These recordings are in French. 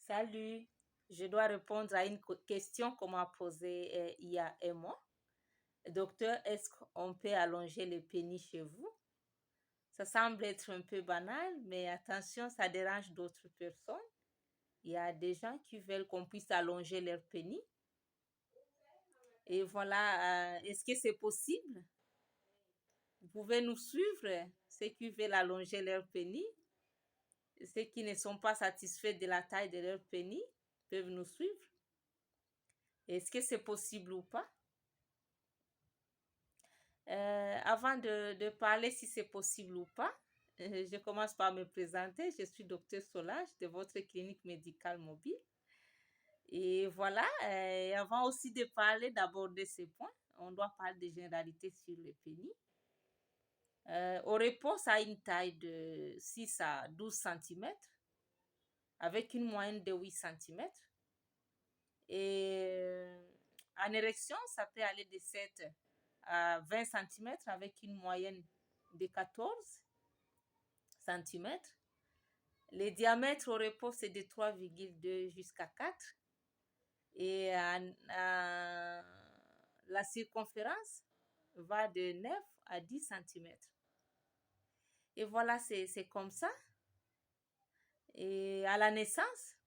Salut, je dois répondre à une question qu'on m'a posée il y a un mois. Docteur, est-ce qu'on peut allonger le pénis chez vous? Ça semble être un peu banal, mais attention, ça dérange d'autres personnes. Il y a des gens qui veulent qu'on puisse allonger leur pénis. Et voilà, est-ce que c'est possible? Vous pouvez nous suivre, ceux qui veulent allonger leur pénis. Ceux qui ne sont pas satisfaits de la taille de leur pénis peuvent nous suivre. Est-ce que c'est possible ou pas? Avant de parler si c'est possible ou pas, je commence par me présenter. Je suis docteur Solage de votre clinique médicale mobile. Et voilà, avant aussi de parler, d'aborder ces points, on doit parler des généralités sur le pénis. Au repos, ça a une taille de 6 à 12 cm avec une moyenne de 8 cm. Et en érection, ça peut aller de 7 à 20 cm avec une moyenne de 14 cm. Le diamètre au repos, c'est de 3,2 jusqu'à 4. Et la circonférence va de 9 à 10 cm. Et voilà, c'est comme ça. Et à la naissance,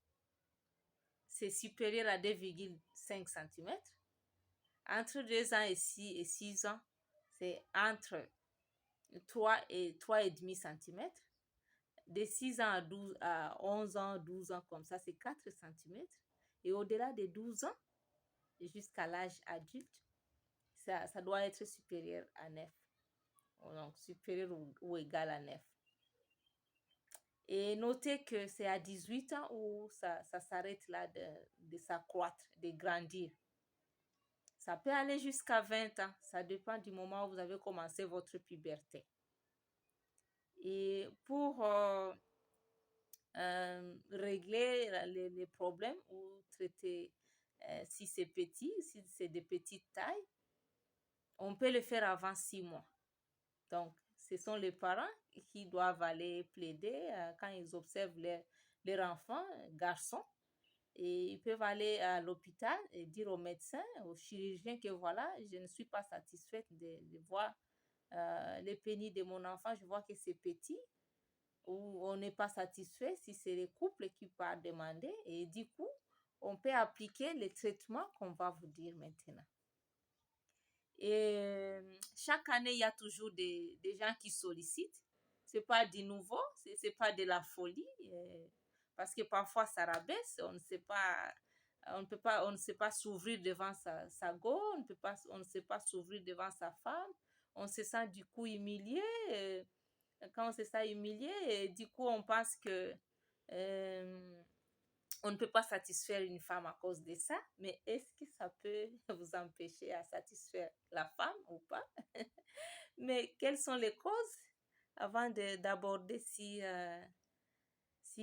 c'est supérieur à 2,5 cm. Entre 2 ans et 6 ans, c'est entre 3 et 3,5 cm. De 6 ans à 11 ans, 12 ans, comme ça, c'est 4 cm. Et au-delà de 12 ans, jusqu'à l'âge adulte, ça doit être supérieur à 9. Donc, supérieur ou égal à 9. Et notez que c'est à 18 ans où ça s'arrête là de s'accroître, de grandir. Ça peut aller jusqu'à 20 ans. Ça dépend du moment où vous avez commencé votre puberté. Et pour régler les problèmes ou traiter si c'est petit, si c'est de petite taille, on peut le faire avant 6 mois. Donc, ce sont les parents qui doivent aller plaider quand ils observent leur enfant, garçon. Et ils peuvent aller à l'hôpital et dire au médecin, au chirurgien que voilà, je ne suis pas satisfaite de voir le pénis de mon enfant, je vois que c'est petit, ou on n'est pas satisfait si c'est le couple qui part demander. Et du coup, on peut appliquer les traitements qu'on va vous dire maintenant. Et chaque année, il y a toujours des gens qui sollicitent. Ce n'est pas du nouveau, ce n'est pas de la folie. Parce que parfois, ça rabaisse. On ne sait pas, on ne sait pas s'ouvrir devant sa go, on ne sait pas s'ouvrir devant sa femme. On se sent du coup humilié. Quand on se sent humilié, du coup, on pense que on ne peut pas satisfaire une femme à cause de ça, mais est-ce que ça peut vous empêcher à satisfaire la femme ou pas? Mais quelles sont les causes avant d'aborder si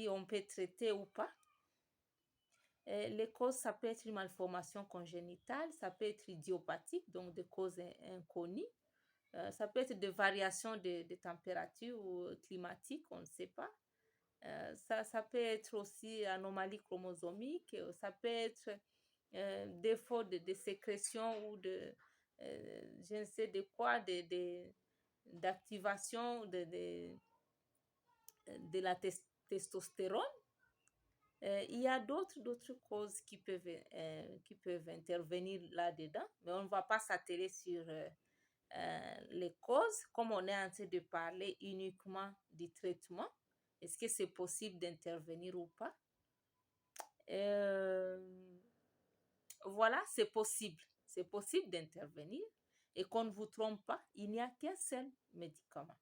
on peut traiter ou pas? Les causes, ça peut être une malformation congénitale, ça peut être idiopathique, donc des causes inconnues. Ça peut être des variations de température ou climatique, on ne sait pas. Ça peut être aussi anomalie chromosomique, ça peut être défaut de sécrétion ou je ne sais de quoi, d'activation de la testostérone. Il y a d'autres causes qui peuvent intervenir là-dedans, mais on ne va pas s'atteler sur les causes, comme on est en train de parler uniquement du traitement. Est-ce que c'est possible d'intervenir ou pas? Voilà, c'est possible. C'est possible d'intervenir. Et qu'on ne vous trompe pas, il n'y a qu'un seul médicament.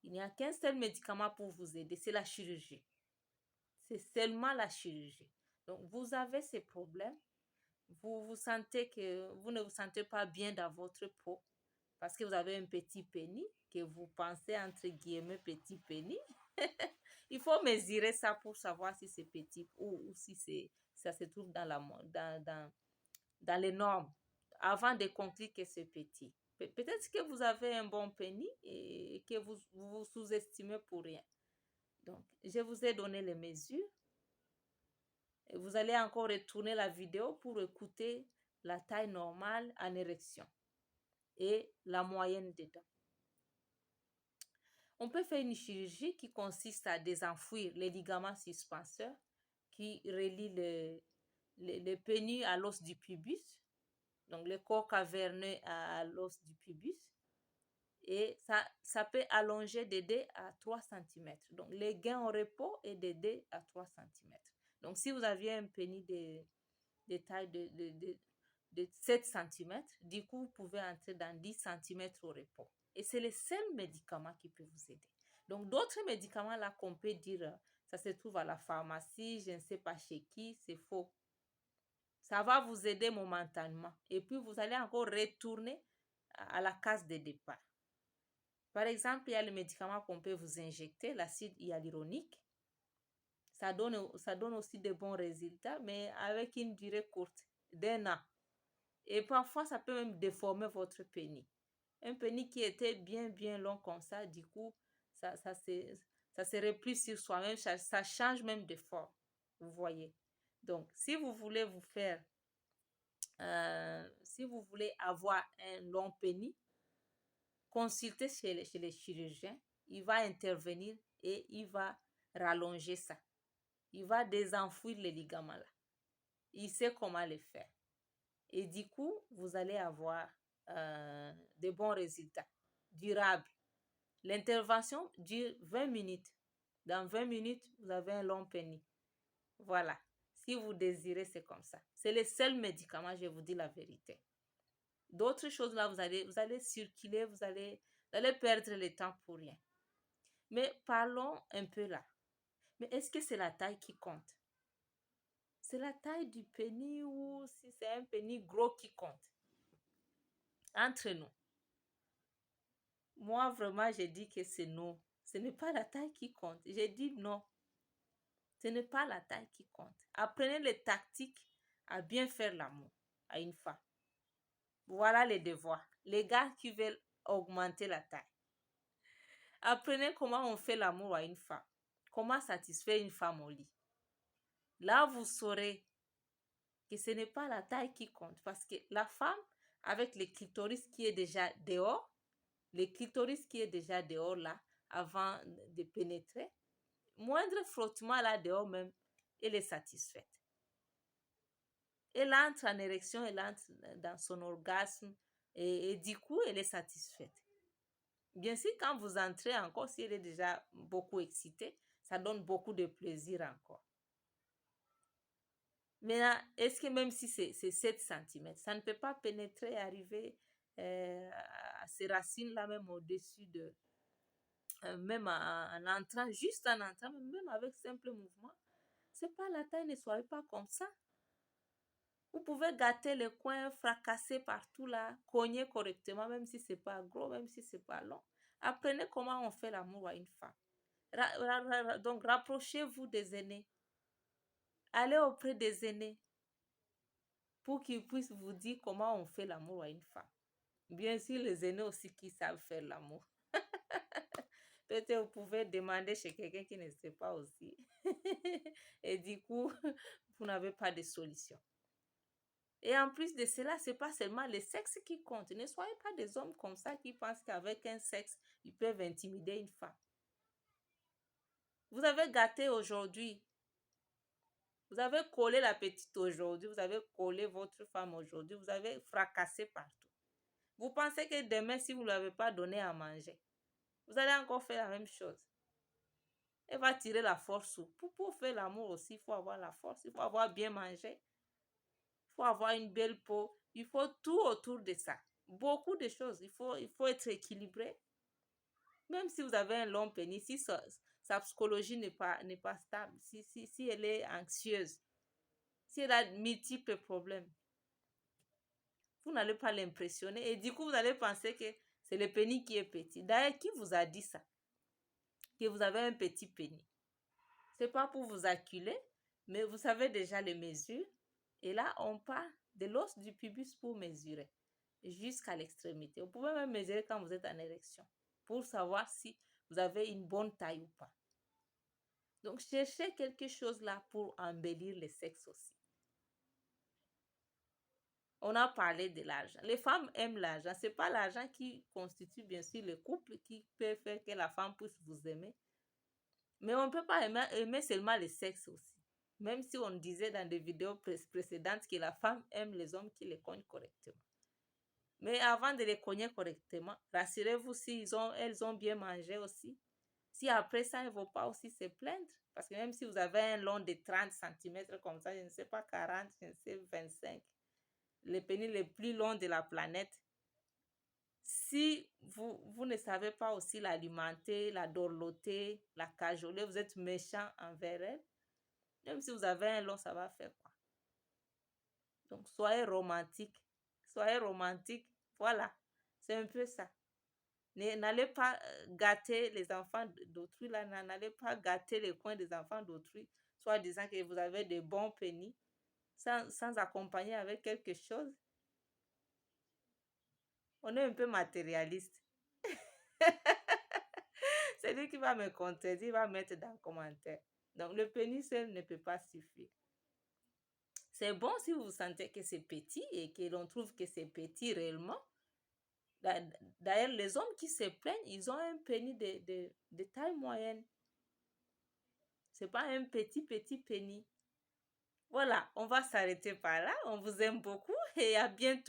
Il n'y a qu'un seul médicament pour vous aider, c'est la chirurgie. C'est seulement la chirurgie. Donc, vous avez ces problèmes, vous sentez que vous ne vous sentez pas bien dans votre peau parce que vous avez un petit pénis, que vous pensez entre guillemets petit pénis. Il faut mesurer ça pour savoir si c'est petit ou si ça se trouve dans les normes avant de conclure que c'est petit. Peut-être que vous avez un bon pénis et que vous sous-estimez pour rien. Donc, je vous ai donné les mesures. vous allez encore retourner la vidéo pour écouter la taille normale en érection et la moyenne dedans. On peut faire une chirurgie qui consiste à désenfouir les ligaments suspenseurs qui relient le pénis à l'os du pubis, donc le corps caverneux à l'os du pubis. Et ça peut allonger de 2 à 3 cm. Donc, les gains au repos est de 2 à 3 cm. Donc, si vous aviez un pénis de taille de 7 cm, du coup, vous pouvez entrer dans 10 cm au repos. Et c'est le seul médicament qui peut vous aider. Donc, d'autres médicaments là qu'on peut dire, ça se trouve à la pharmacie, je ne sais pas chez qui, c'est faux. Ça va vous aider momentanément. Et puis, vous allez encore retourner à la case de départ. Par exemple, il y a le médicament qu'on peut vous injecter, l'acide hyaluronique. Ça donne aussi de bons résultats, mais avec une durée courte, d'1 an. Et parfois, ça peut même déformer votre pénis. Un pénis qui était bien long comme ça, du coup, ça se replie sur soi-même, ça change même de forme. Vous voyez. Donc, si vous voulez si vous voulez avoir un long pénis, consultez chez les chirurgiens. Il va intervenir et il va rallonger ça. Il va désenfouir les ligaments là. Il sait comment le faire. Et du coup, vous allez avoir de bons résultats, durables. L'intervention dure 20 minutes. Dans 20 minutes, vous avez un long pénis. Voilà. Si vous désirez, c'est comme ça. C'est le seul médicament, je vous dis la vérité. D'autres choses là, vous allez circuler, vous allez perdre le temps pour rien. Mais parlons un peu là. Mais est-ce que c'est la taille qui compte? C'est la taille du pénis ou si c'est un pénis gros qui compte? Entre nous. Moi, vraiment, j'ai dit que c'est non. Ce n'est pas la taille qui compte. J'ai dit non. Ce n'est pas la taille qui compte. Apprenez les tactiques à bien faire l'amour à une femme. Voilà les devoirs. Les gars qui veulent augmenter la taille. Apprenez comment on fait l'amour à une femme. Comment satisfaire une femme au lit. Là, vous saurez que ce n'est pas la taille qui compte. Parce que la femme, avec le clitoris qui est déjà dehors, là, avant de pénétrer, moindre frottement là dehors même, elle est satisfaite. Elle entre en érection, elle entre dans son orgasme et du coup, elle est satisfaite. Bien sûr, quand vous entrez encore, si elle est déjà beaucoup excitée, ça donne beaucoup de plaisir encore. Maintenant, est-ce que même si c'est 7 cm, ça ne peut pas pénétrer et arriver à ces racines-là, même au-dessus de... même en entrant, juste en entrant, même avec simple mouvement, c'est pas la taille, ne soyez pas comme ça. Vous pouvez gâter les coins, fracasser partout là, cogner correctement, même si c'est pas gros, même si c'est pas long. Apprenez comment on fait l'amour à une femme. Donc, rapprochez-vous des aînés. Allez auprès des aînés pour qu'ils puissent vous dire comment on fait l'amour à une femme. Bien sûr, les aînés aussi qui savent faire l'amour. Peut-être vous pouvez demander chez quelqu'un qui ne sait pas aussi. Et du coup, vous n'avez pas de solution. Et en plus de cela, ce n'est pas seulement le sexe qui compte. Ne soyez pas des hommes comme ça qui pensent qu'avec un sexe, ils peuvent intimider une femme. Vous avez gâté aujourd'hui. Vous avez collé la petite aujourd'hui. Vous avez collé votre femme aujourd'hui. Vous avez fracassé partout. Vous pensez que demain, si vous ne l'avez pas donné à manger, vous allez encore faire la même chose. Elle va tirer la force. Pour faire l'amour aussi, il faut avoir la force. Il faut avoir bien mangé. Il faut avoir une belle peau. Il faut tout autour de ça. Beaucoup de choses. Il faut être équilibré. Même si vous avez un long pénis, si sa psychologie n'est pas stable, si elle est anxieuse, si elle a multiples problèmes, vous n'allez pas l'impressionner. Et du coup, vous allez penser que c'est le pénis qui est petit. D'ailleurs, qui vous a dit ça? Que vous avez un petit pénis. Ce n'est pas pour vous acculer, mais vous savez déjà les mesures. Et là, on part de l'os du pubis pour mesurer jusqu'à l'extrémité. Vous pouvez même mesurer quand vous êtes en érection pour savoir si vous avez une bonne taille ou pas. Donc, cherchez quelque chose là pour embellir le sexe aussi. On a parlé de l'argent. Les femmes aiment l'argent. Ce n'est pas l'argent qui constitue bien sûr le couple qui peut faire que la femme puisse vous aimer. Mais on ne peut pas aimer seulement le sexe aussi. Même si on disait dans des vidéos précédentes que la femme aime les hommes qui les cognent correctement. Mais avant de les cogner correctement, rassurez-vous si elles ont bien mangé aussi. Si après ça, elles ne vont pas aussi se plaindre. Parce que même si vous avez un long de 30 cm comme ça, je ne sais pas 40, je ne sais 25, les pénis les plus longs de la planète, si vous ne savez pas aussi l'alimenter, la dorloter, la cajoler, vous êtes méchant envers elle, même si vous avez un long, ça va faire quoi? Donc, soyez romantique. Soyez romantique. Voilà. C'est un peu ça. N'allez pas gâter les enfants d'autrui, là. N'allez pas gâter les coins des enfants d'autrui, soit disant que vous avez des bons pénis, sans accompagner avec quelque chose. On est un peu matérialiste. C'est lui qui va me contredire, il va mettre dans le commentaire. Donc, le pénis seul ne peut pas suffire. C'est bon si vous sentez que c'est petit et que l'on trouve que c'est petit réellement. D'ailleurs, les hommes qui se plaignent, ils ont un pénis de taille moyenne. Ce n'est pas un petit pénis. Voilà, on va s'arrêter par là. On vous aime beaucoup et à bientôt.